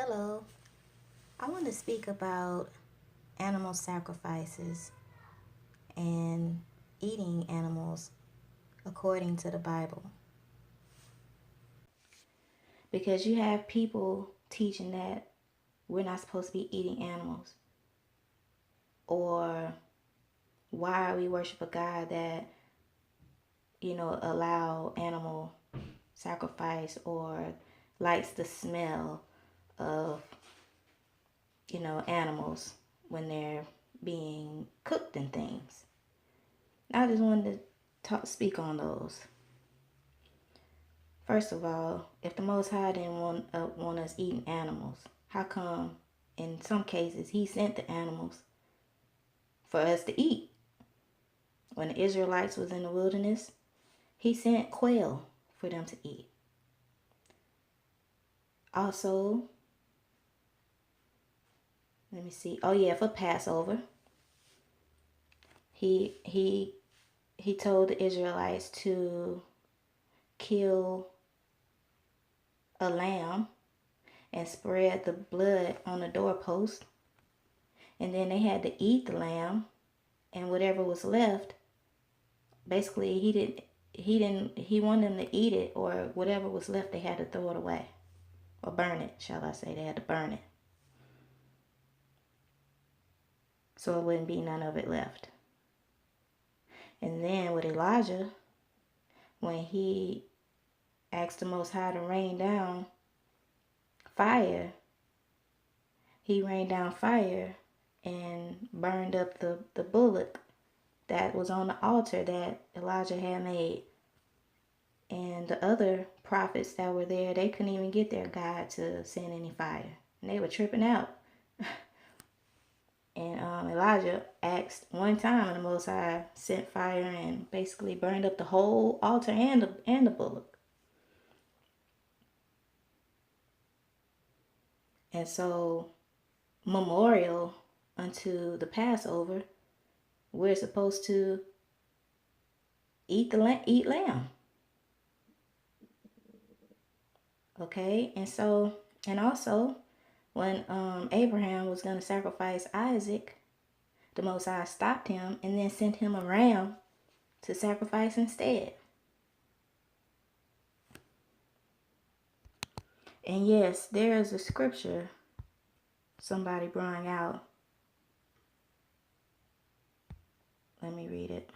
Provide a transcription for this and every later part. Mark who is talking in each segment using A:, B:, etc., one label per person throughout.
A: Hello. I want to speak about animal sacrifices and eating animals according to the Bible. Because you have people teaching that we're not supposed to be eating animals. Or why we worship a God that, allow animal sacrifice or likes the smell of, animals when they're being cooked and things. I just wanted to speak on those. First of all, if the Most High didn't want us eating animals, how come in some cases He sent the animals for us to eat? When the Israelites was in the wilderness, He sent quail for them to eat. Also, let me see. Oh yeah, for Passover, He told the Israelites to kill a lamb and spread the blood on the doorpost, and then they had to eat the lamb, and whatever was left, basically he wanted them to eat it, or whatever was left they had to throw it away, or burn it, shall I say. They had to burn it so it wouldn't be none of it left. And then with Elijah, when he asked the Most High to rain down fire, he rained down fire and burned up the bullock that was on the altar that Elijah had made. And the other prophets that were there, they couldn't even get their God to send any fire. And they were tripping out. And Elijah asked one time, and the Most High sent fire and basically burned up the whole altar and the bullock. And so, memorial unto the Passover, we're supposed to eat lamb. Okay, and also, when Abraham was going to sacrifice Isaac, the Most High stopped him and then sent him a ram to sacrifice instead. And yes, there is a scripture somebody brought out. Let me read it.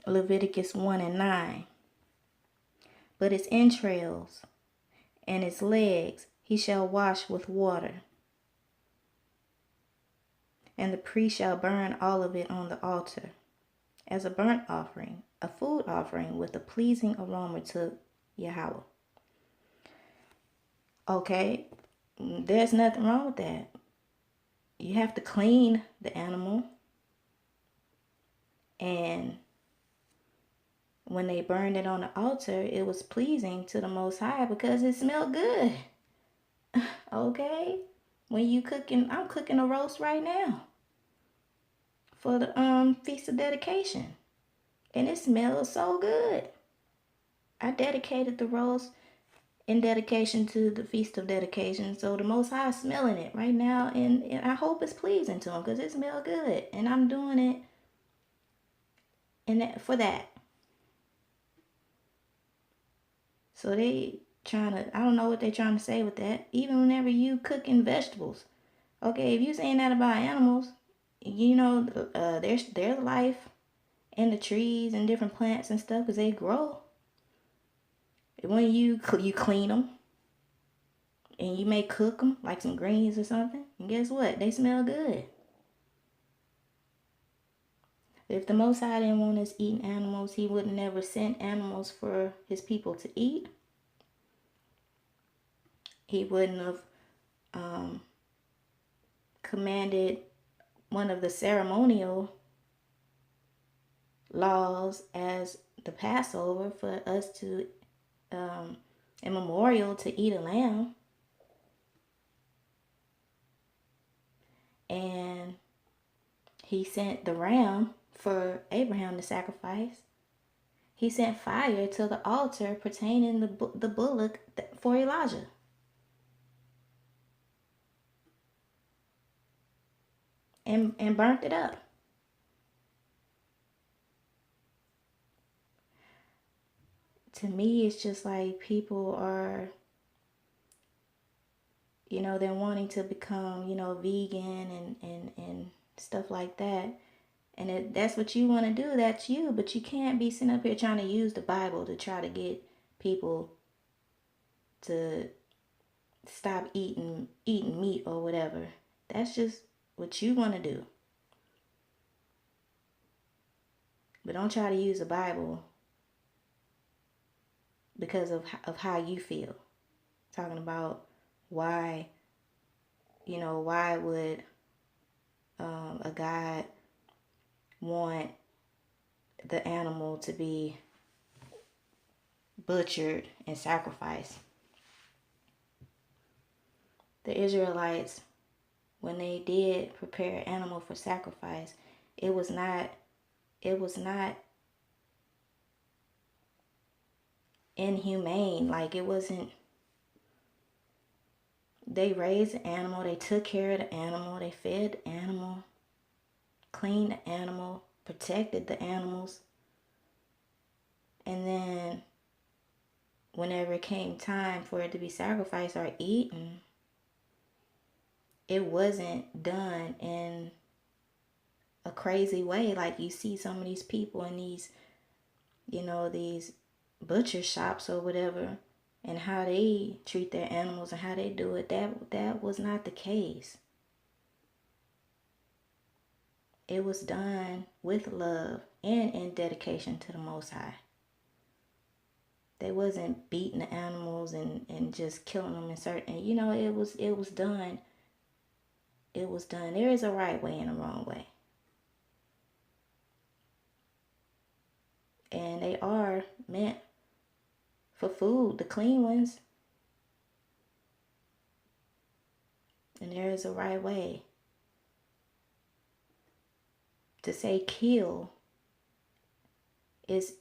A: Leviticus 1:9. But its entrails and its legs he shall wash with water, and the priest shall burn all of it on the altar as a burnt offering, a food offering with a pleasing aroma to Yahweh. Okay, there's nothing wrong with that. You have to clean the animal, and when they burned it on the altar, it was pleasing to the Most High because it smelled good. Okay, when you cooking, I'm cooking a roast right now for the Feast of Dedication, and it smells so good. I dedicated the roast in dedication to the Feast of Dedication, so the Most High is smelling it right now, and I hope it's pleasing to him because it smells good, and I'm doing it for that. So they trying to, I don't know what they're trying to say with that. Even whenever you cooking vegetables, okay, if you saying that about animals, there's life in the trees and different plants and stuff because they grow. When you clean them and you may cook them like some greens or something, and guess what? They smell good. If the Most High didn't want us eating animals, He would never send animals for His people to eat. He wouldn't have commanded one of the ceremonial laws as the Passover for us to, a memorial to eat a lamb. And He sent the ram for Abraham to sacrifice. He sent fire to the altar pertaining the bullock for Elijah. And burnt it up. To me, it's just like people are, they're wanting to become, vegan and stuff like that. And if that's what you want to do, that's you. But you can't be sitting up here trying to use the Bible to try to get people to stop eating meat or whatever. That's just what you want to do. But don't try to use the Bible because of how you feel. Talking about why, why would a God want the animal to be butchered and sacrificed? The Israelites, when they did prepare an animal for sacrifice, it was not inhumane. Like, it wasn't. They raised the animal, they took care of the animal, they fed the animal, cleaned the animal, protected the animals. And then whenever it came time for it to be sacrificed or eaten, it wasn't done in a crazy way like you see some of these people in these, these butcher shops or whatever, and how they treat their animals and how they do it. That was not the case. It was done with love and in dedication to the Most High. They wasn't beating the animals and just killing them in certain, it was done. It was done. There is a right way and a wrong way. And they are meant for food, the clean ones. And there is a right way. To say kill is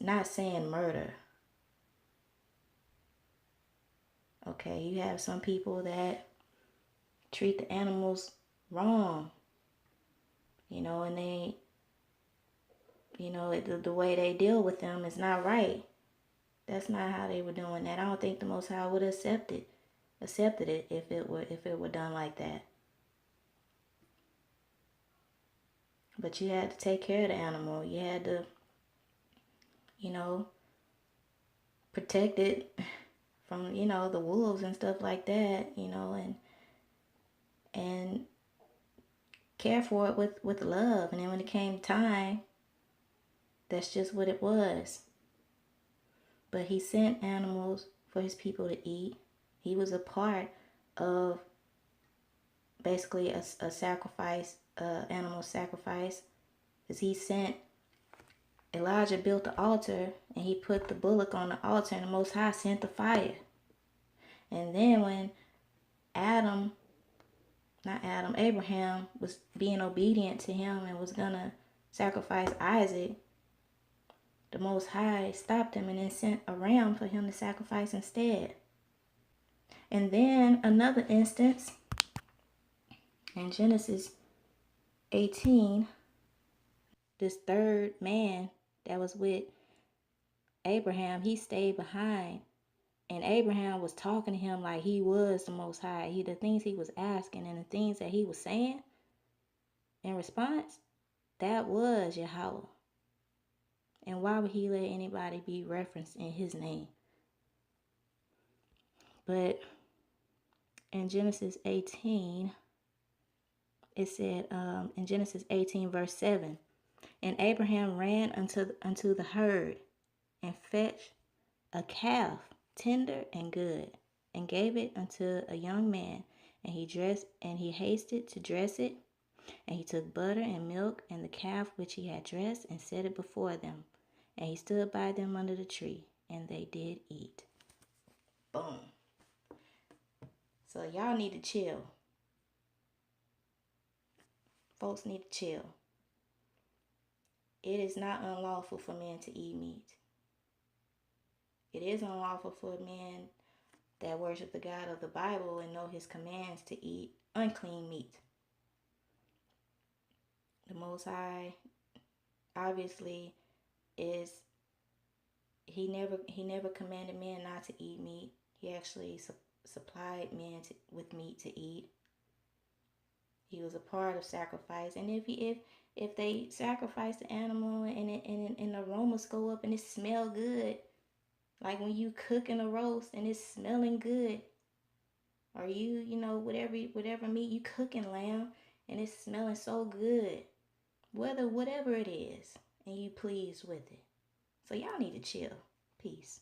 A: not saying murder. Okay, you have some people that treat the animals wrong, and they, the way they deal with them is not right. That's not how they were doing that. I don't think the Most High would accept it if it were done like that. But you had to take care of the animal. You had to, protect it from, the wolves and stuff like that, and care for it with love. And then when it came time, that's just what it was. But he sent animals for his people to eat. He was a part of basically a sacrifice, animal sacrifice. Because he sent, Elijah built the altar and he put the bullock on the altar, and the Most High sent the fire. And then when Abraham was being obedient to him and was gonna sacrifice Isaac, the Most High stopped him and then sent a ram for him to sacrifice instead. And then another instance in Genesis 18, this third man that was with Abraham, he stayed behind. And Abraham was talking to him like he was the Most High. The things he was asking and the things that he was saying in response, that was Yahweh. And why would he let anybody be referenced in his name? But in Genesis 18, it said, in Genesis 18, verse 7, and Abraham ran unto the herd and fetched a calf, tender and good, and gave it unto a young man. And he hasted to dress it. And he took butter and milk and the calf which he had dressed, and set it before them. And he stood by them under the tree, and they did eat. Boom. So y'all need to chill. Folks need to chill. It is not unlawful for men to eat meat. It is unlawful for men that worship the God of the Bible and know his commands to eat unclean meat. The Most High obviously is he never commanded men not to eat meat. He actually supplied men with meat to eat. He was a part of sacrifice, and if they sacrifice the animal and the aromas go up and it smell good, like when you cooking a roast and it's smelling good, or you know whatever meat you cooking, lamb, and it's smelling so good, whatever it is, and you pleased with it. So y'all need to chill. Peace.